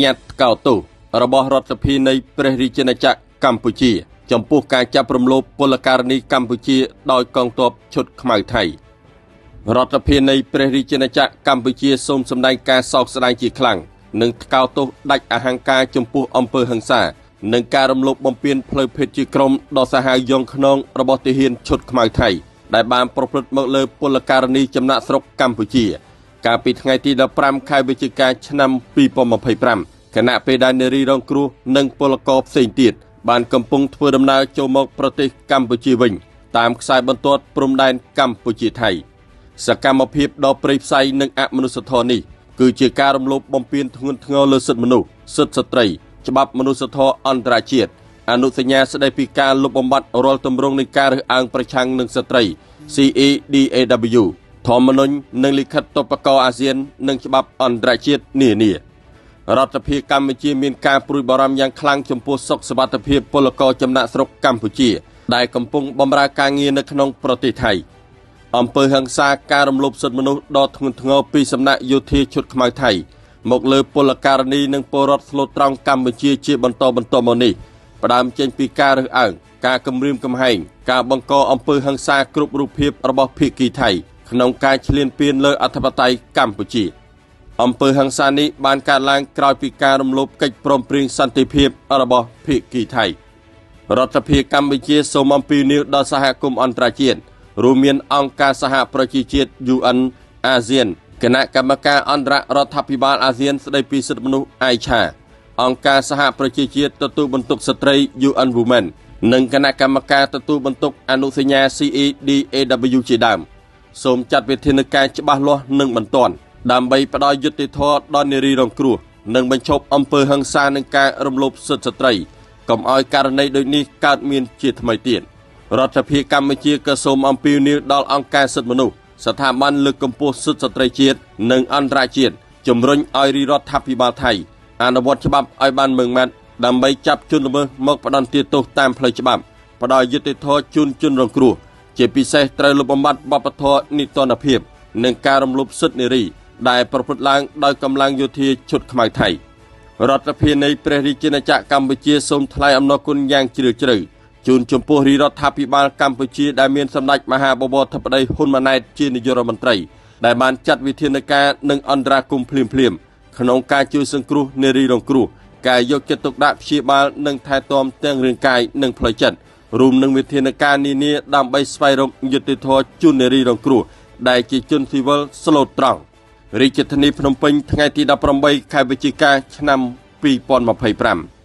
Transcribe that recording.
ញាត់កោតុរបស់រដ្ឋាភិបាលនៃព្រះរាជាណាចក្រកម្ពុជាចំពោះការចាប់រំលោភពលករនីកម្ពុជាដោយកងទ័ពឈុតខ្មៅថៃរដ្ឋាភិបាលនៃព្រះរាជាណាចក្រកម្ពុជាសូមសម្ដែងការសោកស្ដាយជាខ្លាំងនិងថ្កោលទោសដាច់អហង្ការចំពោះអំពើហិង្សានិងការរំលោភបំពានផ្លូវភេទជាក្រុមដ៏សាហាវយង់ខ្នងរបស់ទាហានឈុតខ្មៅថៃដែលបានប្រព្រឹត្តមកលើពលករនីចំណាក់ស្រុកកម្ពុជាកាលពីថ្ងៃទី15ខែវិច្ឆិកាឆ្នាំ2025គណៈពេលដែលនារីរងគ្រោះនិងពលករផ្សេងទៀតបានកំពុងធ្វើដំណើរចូលមកប្រទេសកម្ពុជាវិញតាមខ្សែបន្ទាត់ព្រំដែនកម្ពុជាថៃសកម្មភាពដ៏ព្រៃផ្សៃនិងអមនុស្សធម៌នេះគឺជាការរំលោភបំពានធ្ងន់ធ្ងរលើសិទ្ធិមនុស្សសិទ្ធិស្ត្រីច្បាប់មនុស្សធម៌អន្តរជាតិអនុសញ្ញាស្តីពីការលុបបំបាត់រាល់ទម្រង់នៃការរើសអើងប្រឆាំងនឹងស្ត្រី CEDAW ធម្មនុញ្ញនិងលិខិតតុបករអាស៊ាននិងច្បាប់អន្តរជាតិនានារដ្ឋាភិបាលកម្ពុជាមានការព្រួយបារម្ភយ៉ាងខ្លាំងចំពោះសុខសុវត្ថិភាពពលករចំណាក់ស្រុកកម្ពុជាដែលកំពុងបម្រើការងារនៅក្នុងប្រទេសថៃអំពើហិង្សាការរំលោភសិទ្ធិមនុស្សដ៏ធ្ងន់ធ្ងរពីសំណាក់យោធាឈុតខ្មៅថៃមកលើពលករនីនិងពលរដ្ឋស្លូតត្រង់កម្ពុជាជាបន្តមកនេះផ្ដើមចេញពីការរើសអើងការគំរាមកំហែងការបង្កអំពើហិង្សាគ្រប់រូបភាពរបស់ភាគីថៃក្នុងការឈ្លានពានលើអធិបតេយ្យកម្ពុជាអំពើហិង្សានេះបានកើតឡើងក្រោយពីការរំលោភកិច្ចព្រមព្រៀងសន្តិភាពរបស់ភាគីថៃរដ្ឋាភិបាលកម្ពុជាសូមអំពាវនាវដល់សហគមន៍អន្តរជាតិរួមមានអង្គការសហប្រជាជាតិ UN អាស៊ានគណៈកម្មការអន្តររដ្ឋាភិបាលអាស៊ានស្តីពីសិទ្ធិមនុស្ស ICHA អង្គការសហប្រជាជាតិទទួលបន្ទុកស្ត្រី UN Women និងគណៈកម្មការទទួលបន្ទុកអនុសញ្ញា CEDAW ជាដើមសូមចាត់វិធានការច្បាស់លាស់និងបន្ទាន់ដើម្បីផ្ដល់យុត្តិធម៌ដល់នារីរងគ្រោះនិងបញ្ឈប់អំពើហិង្សានិងការរំលោភសិទ្ធិស្ត្រីកុំឲ្យករណីដូចនេះកើតមានជាថ្មីទៀតរដ្ឋាភិបាលកម្ពុជាក៏សូមអំពាវនាវដល់អង្គការសិទ្ធិមនុស្សស្ថាប័នលើកកម្ពស់សិទ្ធិស្ត្រីជាតិនិងអន្តរជាតិជំរុញឲ្យរដ្ឋាភិបាលថៃអនុវត្តច្បាប់ឲ្យបានម៉ឺងម៉ាត់ដើម្បីចាប់ជនល្មើសមកផ្ដន្ទាទោសតាមផ្លូវច្បាប់ផ្ដល់យុត្តិធម៌ជូនជនរងគ្រោះជាពិសេសត្រូវលុបបំបាត់វប្បធម៌នីតិរដ្ឋភាពនិងការរំលោភសិទ្ធិនារីដែលប្រព្រឹត្តឡើងដោយកម្លាំងយោធាឈុតខ្មៅថៃរដ្ឋាភិបាលនៃព្រះរាជាណាចក្រកម្ពុជាសូមថ្លែងអំណរគុណយ៉ាងជ្រាលជ្រៅជូនចំពោះរដ្ឋាភិបាលកម្ពុជាដែលមានសម្ដេចមហាបវរធិបតីហ៊ុនម៉ាណែតជានាយករដ្ឋមន្ត្រីដែលបានចាត់វិធានការនិងអន្តរាគមន៍ភ្លាមក្នុងការជួយសង្គ្រោះនារីរងគ្រោះការយកចិត្តទុកដាក់ព្យាបាលនិងថែទាំទាំងរាងកាយនិងផ្លូវចិត្តរួមនឹងវិធានការនានាដើម្បីស្វែងរកយុត្តិធម៌ជូននារីរងគ្រោះដែលជាជនស៊ីវិលស្លូតត្រង់រាជធានីភ្នំពេញថ្ងៃទី18ខែវិច្ឆិកាឆ្នាំ2025